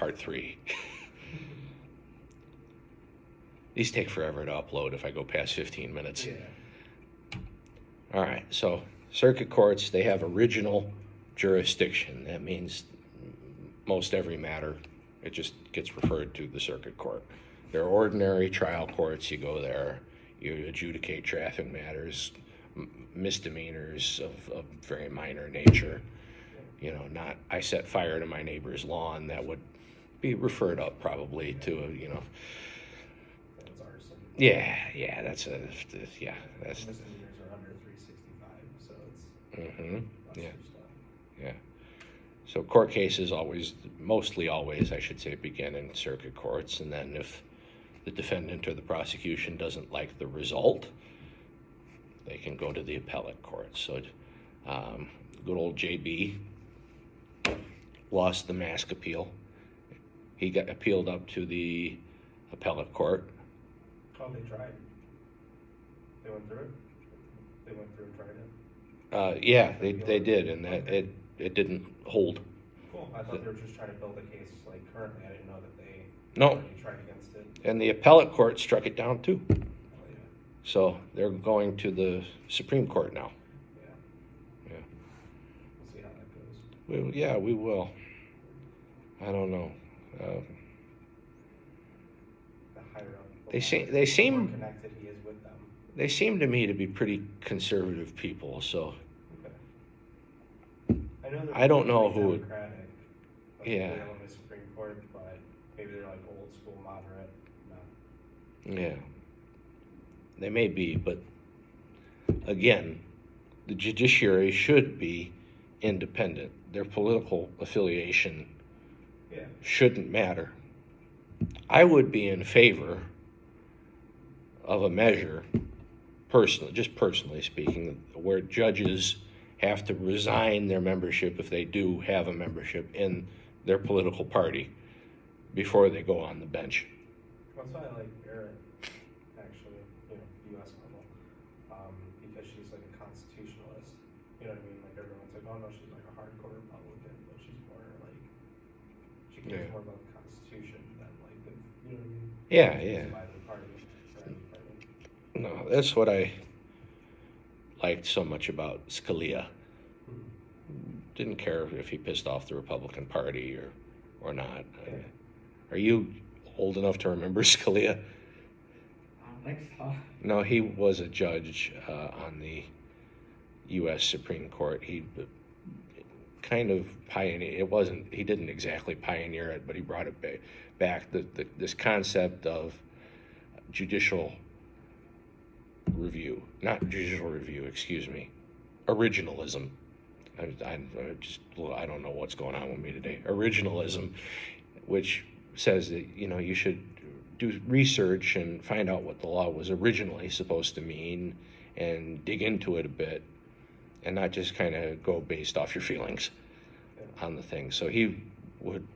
part 3. These take forever to upload if I go past 15 minutes. Yeah. All right, so circuit courts, they have original jurisdiction. That means most every matter, it just gets referred to the circuit court. They're ordinary trial courts. You go there, you adjudicate traffic matters, misdemeanors of very minor nature. You know, not I set fire to my neighbor's lawn. That would be referred up probably to a, you know. That's arson. Yeah, that's Misdemeanors are under 365, so it's yeah. stuff. Yeah. So court cases mostly always, I should say, begin in circuit courts, and then if the defendant or the prosecution doesn't like the result, they can go to the appellate court. So good old JB lost the mask appeal. He got appealed up to the appellate court. Oh, they tried. They went through it? They went through and tried it? Yeah, they did, and that it didn't hold. Cool. I thought they were just trying to build a case like currently. I didn't know that they already tried against it. And the appellate court struck it down too. Oh, yeah. So they're going to the Supreme Court now. Yeah. We'll see how that goes. Well, yeah, we will. I don't know. The higher up. They the seem more connected he is with them. They seem to me to be pretty conservative people. So okay. I don't know who would. Democratic, Yeah. They on the Supreme Court, but maybe they're like old school moderate. No. Yeah. They may be, but again, the judiciary should be independent. Their political affiliation shouldn't matter. I would be in favor of a measure, personally speaking, where judges have to resign their membership, if they do have a membership, in their political party before they go on the bench. That's why I like Barrett, actually, U.S. level, because she's like a constitutionalist. You know what I mean? Like everyone's like, oh no, she's like a hardcore Republican, but she's more like, she cares more about the Constitution than like the, you know what I mean? Yeah. By the party, or any party. No, that's what I liked so much about Scalia. Didn't care if he pissed off the Republican Party or not. Yeah. Are you old enough to remember Scalia? I don't think so. No, he was a judge on the U.S. Supreme Court. He kind of pioneered. He didn't exactly pioneer it, but he brought it back. This concept of judicial review, not judicial review, excuse me, originalism. I don't know what's going on with me today. Originalism, which says that you should do research and find out what the law was originally supposed to mean and dig into it a bit, and not just kind of go based off your feelings on the thing. So he would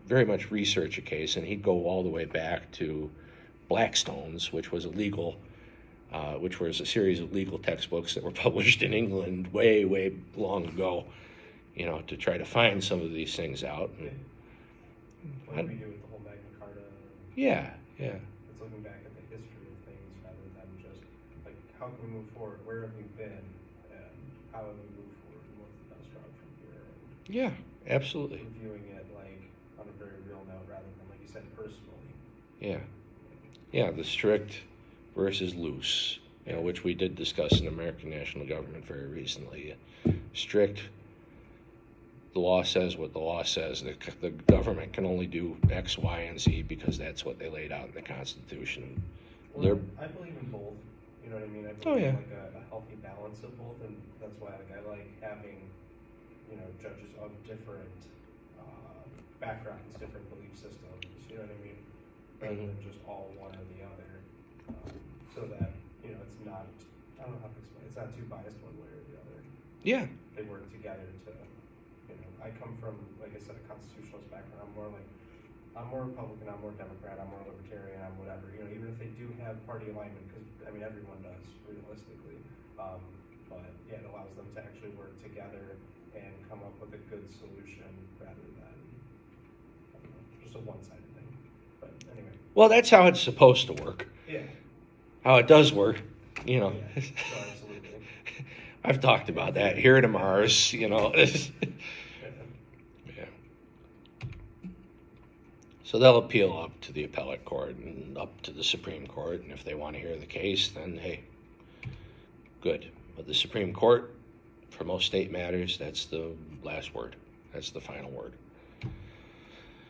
very much research a case, and he'd go all the way back to Blackstone's, which was which was a series of legal textbooks that were published in England way, way long ago, to try to find some of these things out. What do we do with the whole Magna Carta? Yeah. It's looking back at the history of things rather than just, like, how can we move forward? Where have we been? And how have we moved forward? And what's the best route from here? And Yeah, absolutely. reviewing it, like, on a very real note rather than, like you said, personally. Yeah, the strict versus loose, which we did discuss in American National Government very recently. Strict, the law says what the law says. The government can only do X, Y, and Z because that's what they laid out in the Constitution. Well, I believe in both. You know what I mean? I believe in like a healthy balance of both, and that's why I like having judges of different backgrounds, different belief systems. You know what I mean? Rather than just all one or the other, so that it's not. I don't know how to explain. It's not too biased one way or the other. Yeah. They work together to. I come from, like I said, a constitutionalist background. I'm more Republican, I'm more Democrat, I'm more Libertarian, I'm whatever. Even if they do have party alignment, because everyone does realistically. But yeah, it allows them to actually work together and come up with a good solution rather than. just a one-sided thing. But anyway. Well, that's how it's supposed to work. Yeah. How it does work, you know. Yeah. No, absolutely. I've talked about that here to Mars, you know. Yeah. So they'll appeal up to the appellate court and up to the Supreme Court, and if they want to hear the case, then hey, good. But the Supreme Court, for most state matters, that's the last word. That's the final word.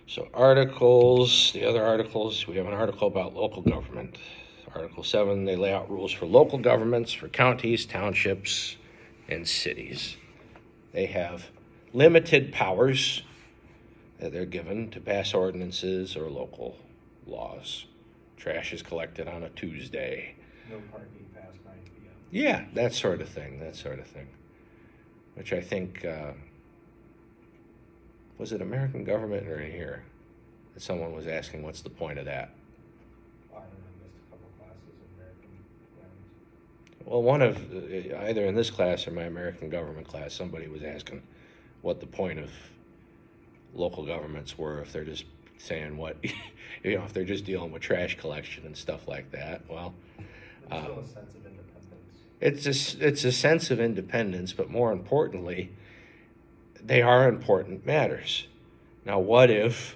So articles, the other articles, we have an article about local government. Article 7, they lay out rules for local governments, for counties, townships, and cities. They have limited powers that they're given to pass ordinances or local laws. Trash is collected on a Tuesday. No parking past 9 p.m. Yeah, that sort of thing, Which I think, was it American government or in here? That someone was asking, what's the point of that? I don't know, I missed a couple classes in American. Well, one of, either in this class or my American government class, somebody was asking what the point of local governments were, if they're just saying what, if they're just dealing with trash collection and stuff like that. Well, there's still a sense of independence. It's a sense of independence, but more importantly, they are important matters. Now, what if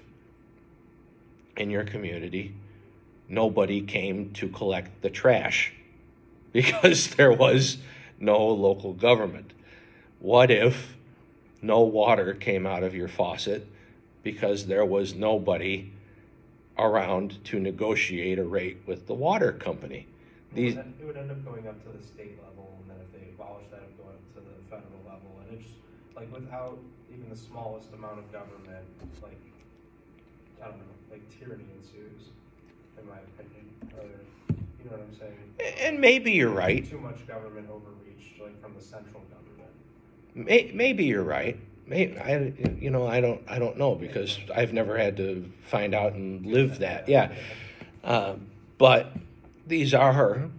in your community nobody came to collect the trash because there was no local government? What if no water came out of your faucet because there was nobody around to negotiate a rate with the water company? It would end up going up to the state level, and then if they abolish that, it would go up to the federal level. And it's like without even the smallest amount of government, like, I don't know, like tyranny ensues, in my opinion. Or, you know what I'm saying? And maybe you're right. Too much government overreach, like from the central government. Maybe you're right. I don't know, because I've never had to find out and live that. Yeah, but these are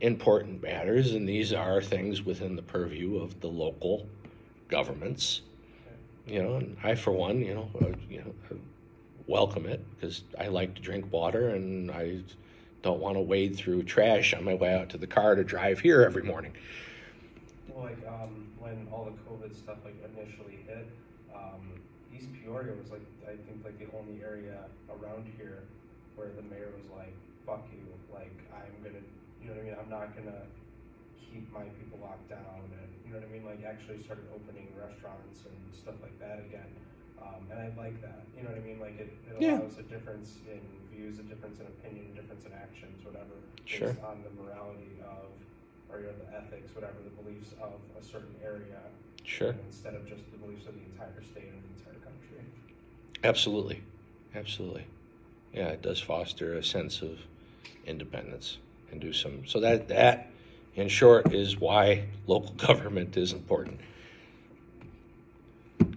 important matters, and these are things within the purview of the local governments. And I, for one, welcome it, because I like to drink water, and I don't want to wade through trash on my way out to the car to drive here every morning. Well, like when all the COVID stuff like initially hit, East Peoria was like, I think, like the only area around here where the mayor was like, "Fuck you! Like I'm gonna, you know what I mean? I'm not gonna keep my people locked down," and you know what I mean? Like actually started opening restaurants and stuff like that again. And I like that. You know what I mean? Like it allows a difference in views, a difference in opinion, a difference in actions, whatever, Sure. based on the morality of, or the ethics, whatever, the beliefs of a certain area. Sure. Instead of just the beliefs of the entire state or the entire country. Absolutely. Yeah, it does foster a sense of independence and do some. So that, in short, is why local government is important.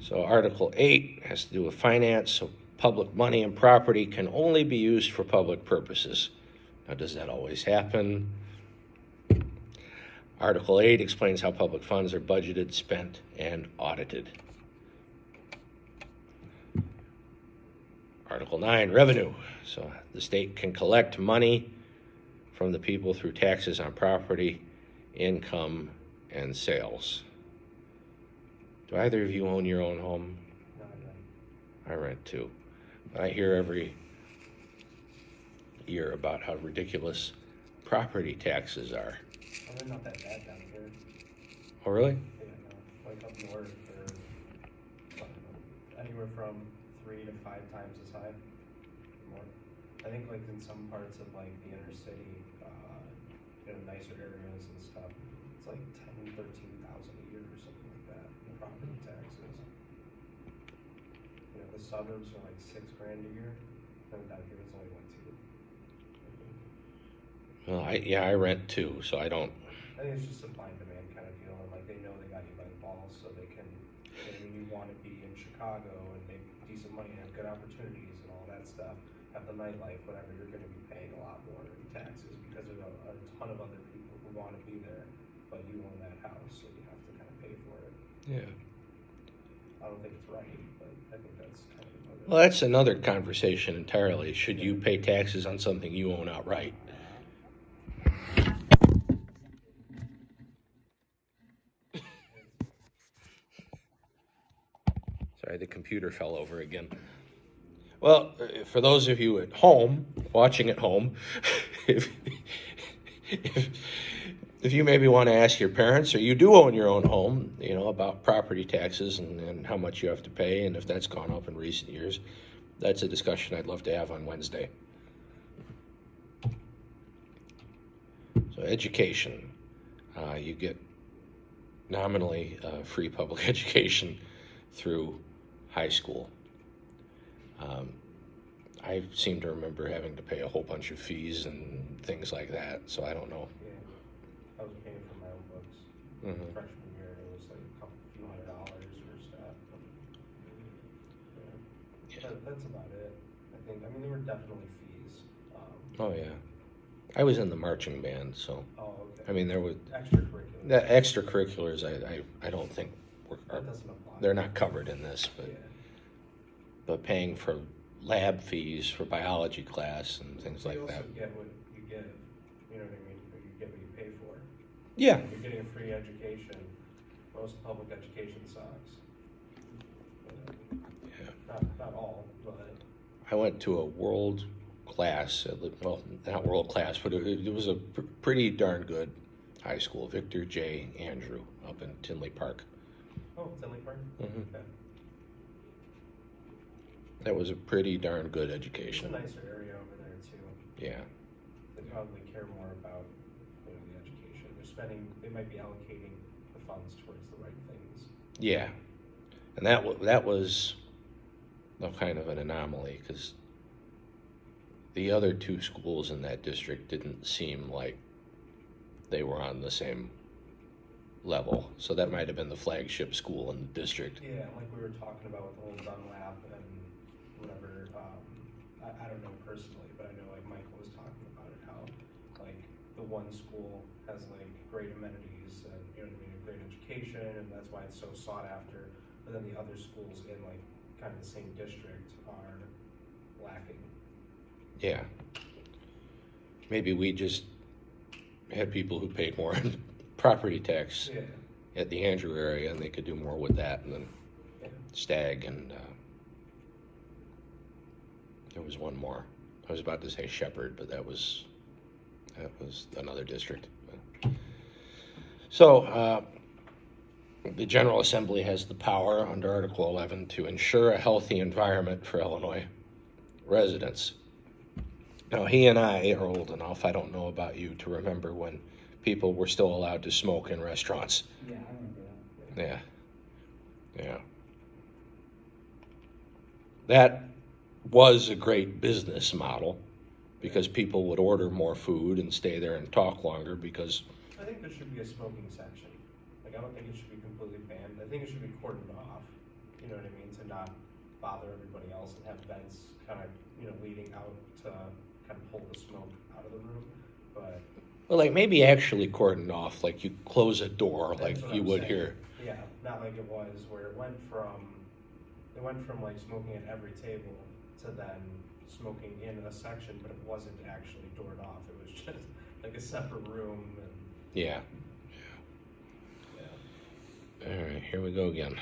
So Article 8 has to do with finance. So public money and property can only be used for public purposes. Now, does that always happen? Article 8 explains how public funds are budgeted, spent, and audited. Article 9, revenue. So the state can collect money from the people through taxes on property, income, and sales. Do either of you own your own home? No, I rent too. But I hear every year about how ridiculous property taxes are. well, they're not that bad down here. Oh, really? Yeah, no. Like up north, they're anywhere from 3 to 5 times as high. More. I think like in some parts of like the inner city, nicer areas and stuff, it's like 10, 13,000 a year or something like that in property taxes. The suburbs are like $6,000 a year, and down here it's only like 2. Well, I rent too, so I don't. I think it's just supply and demand kind of deal, and like they know they got you by the balls, so they can. When you want to be in Chicago and make decent money and have good opportunities and all that stuff, have the nightlife, whatever, you're going to be paying a lot more in taxes because there's a ton of other people who want to be there, but you own that house, so you have to kind of pay for it. Yeah. I don't think it's right, but I think that's kind of what it Well, that's another conversation entirely. Should you pay taxes on something you own outright? Sorry, the computer fell over again. Well, for those of you at home, watching at home, if, if you maybe want to ask your parents, or you do own your own home, about property taxes and how much you have to pay, and if that's gone up in recent years, that's a discussion I'd love to have on Wednesday. So education. You get nominally free public education through high school. I seem to remember having to pay a whole bunch of fees and things like that, so I don't know. Yeah, I was paying for my own books. Mm-hmm. Freshman year, it was like few $100s for stuff. Yeah. That's about it. I mean, there were definitely fees. Oh, yeah. I was in the marching band, so. Oh, okay. I mean, there was. Extracurriculars. The extracurriculars, I don't think that doesn't apply. They're not covered in this, but. Yeah. But paying for lab fees for biology class and things like that. You also get what you give, you know what I mean? You get what you pay for. Yeah. If you're getting a free education. Most public education sucks. Yeah. Not all, but. I went to a world class, well, not world class, but it was a pretty darn good high school, Victor J. Andrew, up in Tinley Park. Oh, Tinley Park? Mm-hmm. Okay. That was a pretty darn good education. It's a nicer area over there too. Yeah. They probably care more about the education. They might be allocating the funds towards the right things. Yeah, and that was kind of an anomaly because the other two schools in that district didn't seem like they were on the same level. So that might have been the flagship school in the district. Yeah, like we were talking about with the whole Dunlap and whatever. I don't know personally, but I know like Michael was talking about it, how like the one school has like great amenities and a great education, and that's why it's so sought after. But then the other schools in like kind of the same district are lacking. Yeah. Maybe we just had people who paid more in property tax at the Andrew area, and they could do more with that than Stagg, and there was one more. I was about to say Shepherd, but that was another district. So the General Assembly has the power under Article 11 to ensure a healthy environment for Illinois residents. Now, he and I are old enough, I don't know about you, to remember when people were still allowed to smoke in restaurants. Yeah, I remember that. Yeah. That was a great business model because people would order more food and stay there and talk longer because... I think there should be a smoking section. Like, I don't think it should be completely banned. I think it should be cordoned off, you know what I mean, to not bother everybody else and have vents kind of, leading out to kind of pull the smoke out of the room, but... Well, like maybe actually cordoned off, like you close a door like you would here. Yeah, not like it was where it went from like smoking at every table to then smoking in a section, but it wasn't actually doored off. It was just like a separate room. And Yeah. All right, here we go again.